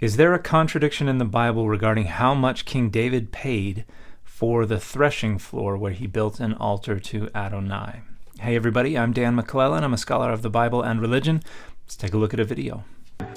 Is there a contradiction in the Bible regarding how much King David paid for the threshing floor where he built an altar to Adonai? Hey everybody, I'm Dan McClellan. I'm a scholar of the Bible and religion. Let's take a look at a video.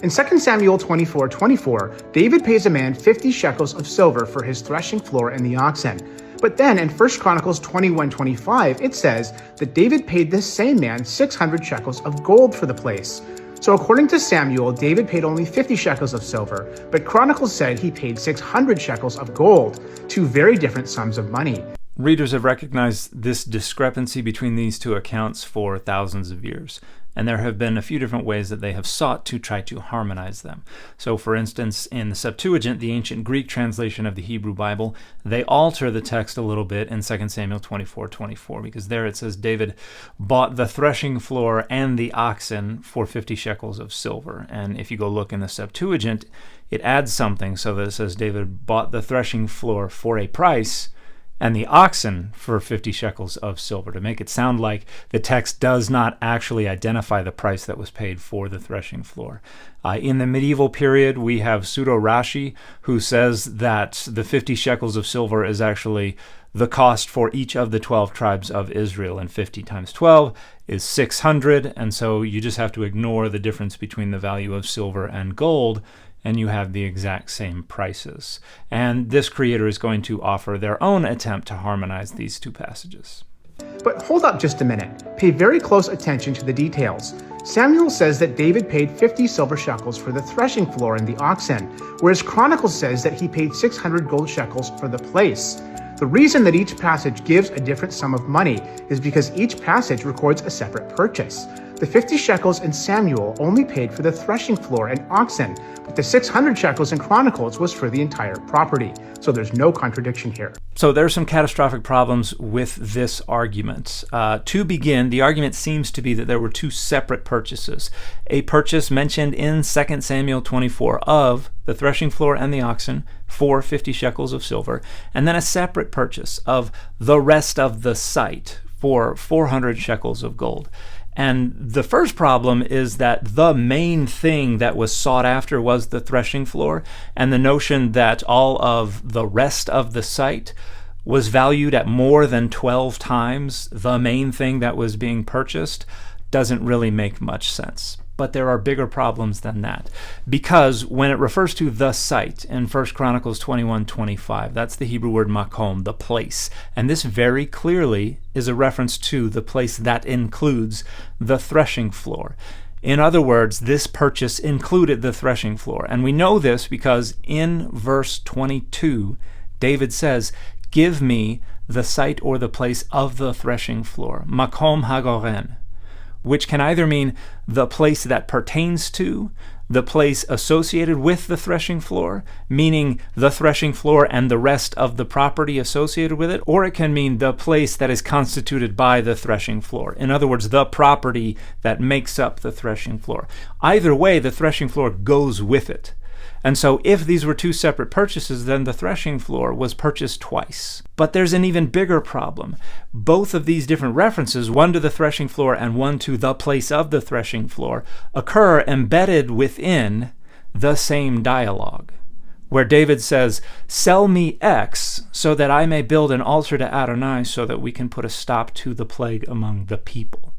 In 2 Samuel 24:24, David pays a man 50 shekels of silver for his threshing floor and the oxen. But then in 1 Chronicles 21:25, it says that David paid this same man 600 shekels of gold for the place. So according to Samuel, David paid only 50 shekels of silver, but Chronicles said he paid 600 shekels of gold, two very different sums of money. Readers have recognized this discrepancy between these two accounts for thousands of years, and there have been a few different ways that they have sought to try to harmonize them. So for instance, in the Septuagint, the ancient Greek translation of the Hebrew Bible, they alter the text a little bit in 2 Samuel 24:24, because there it says David bought the threshing floor and the oxen for 50 shekels of silver. And if you go look in the Septuagint, it adds something so that it says David bought the threshing floor for a price and the oxen for 50 shekels of silver, to make it sound like the text does not actually identify the price that was paid for the threshing floor. In the medieval period, we have Pseudo-Rashi, who says that the 50 shekels of silver is actually the cost for each of the 12 tribes of Israel, and 50 times 12 is 600, and so you just have to ignore the difference between the value of silver and gold, and you have the exact same prices. And this creator is going to offer their own attempt to harmonize these two passages. But hold up just a minute. Pay very close attention to the details. Samuel says that David paid 50 silver shekels for the threshing floor and the oxen, whereas Chronicles says that he paid 600 gold shekels for the place. The reason that each passage gives a different sum of money is because each passage records a separate purchase. The 50 shekels in Samuel only paid for the threshing floor and oxen, but the 600 shekels in Chronicles was for the entire property. So there's no contradiction here. So there are some catastrophic problems with this argument. To begin, the argument seems to be that there were two separate purchases. A purchase mentioned in 2 Samuel 24 of the threshing floor and the oxen for 50 shekels of silver, and then a separate purchase of the rest of the site for 400 shekels of gold. And the first problem is that the main thing that was sought after was the threshing floor, and the notion that all of the rest of the site was valued at more than 12 times the main thing that was being purchased doesn't really make much sense. But there are bigger problems than that, because when it refers to the site in 1 Chronicles 21:25, that's the Hebrew word makom, the place, and this very clearly is a reference to the place that includes the threshing floor. In other words, this purchase included the threshing floor, and we know this because in verse 22, David says, "Give me the site or the place of the threshing floor, makom hagoren," which can either mean the place that pertains to, the place associated with the threshing floor, meaning the threshing floor and the rest of the property associated with it, or it can mean the place that is constituted by the threshing floor. In other words, the property that makes up the threshing floor. Either way, the threshing floor goes with it. And so if these were two separate purchases, then the threshing floor was purchased twice. But there's an even bigger problem. Both of these different references, one to the threshing floor and one to the place of the threshing floor, occur embedded within the same dialogue, where David says, "Sell me X so that I may build an altar to Adonai so that we can put a stop to the plague among the people."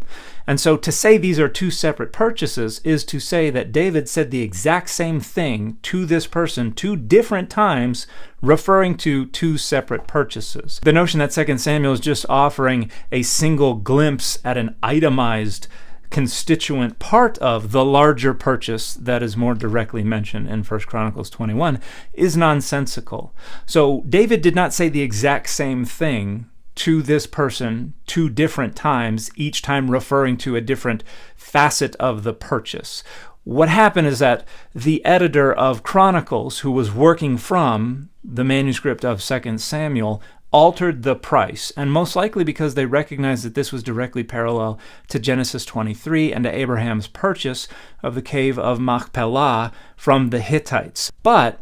And so to say these are two separate purchases is to say that David said the exact same thing to this person two different times, referring to two separate purchases. The notion that 2 Samuel is just offering a single glimpse at an itemized constituent part of the larger purchase that is more directly mentioned in 1 Chronicles 21 is nonsensical. So David did not say the exact same thing to this person two different times, each time referring to a different facet of the purchase. What happened is that the editor of Chronicles, who was working from the manuscript of 2 Samuel, altered the price, and most likely because they recognized that this was directly parallel to Genesis 23 and to Abraham's purchase of the cave of Machpelah from the Hittites. But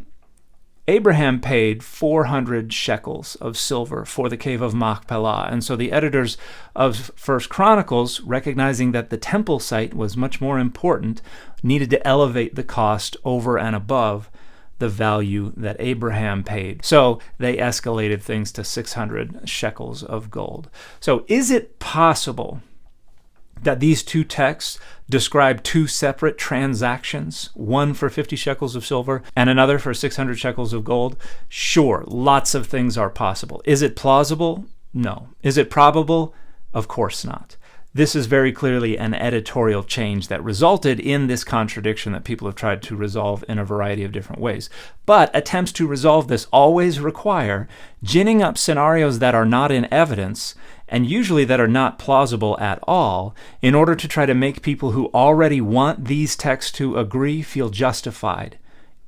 Abraham paid 400 shekels of silver for the cave of Machpelah, and so the editors of 1 Chronicles, recognizing that the temple site was much more important, needed to elevate the cost over and above the value that Abraham paid. So they escalated things to 600 shekels of gold. So is it possible that these two texts describe two separate transactions, one for 50 shekels of silver and another for 600 shekels of gold? Sure, lots of things are possible. Is it plausible? No. Is it probable? Of course not. This is very clearly an editorial change that resulted in this contradiction that people have tried to resolve in a variety of different ways. But attempts to resolve this always require ginning up scenarios that are not in evidence, and usually that are not plausible at all, in order to try to make people who already want these texts to agree feel justified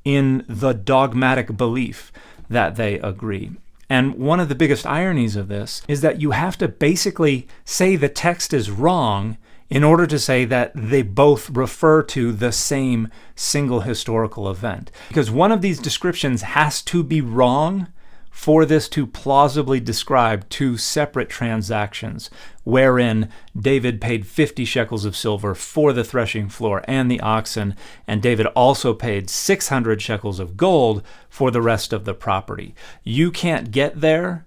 in the dogmatic belief that they agree. And one of the biggest ironies of this is that you have to basically say the text is wrong in order to say that they both refer to the same single historical event. Because one of these descriptions has to be wrong for this to plausibly describe two separate transactions wherein David paid 50 shekels of silver for the threshing floor and the oxen, and David also paid 600 shekels of gold for the rest of the property. You can't get there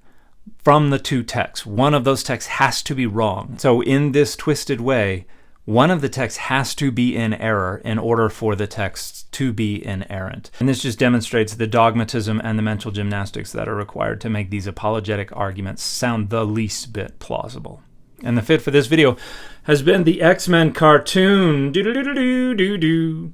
from the two texts. One of those texts has to be wrong. So in this twisted way, one of the texts has to be in error in order for the texts to be inerrant. And this just demonstrates the dogmatism and the mental gymnastics that are required to make these apologetic arguments sound the least bit plausible. And the fit for this video has been the X-Men cartoon. Do-do-do-do-do-do-do.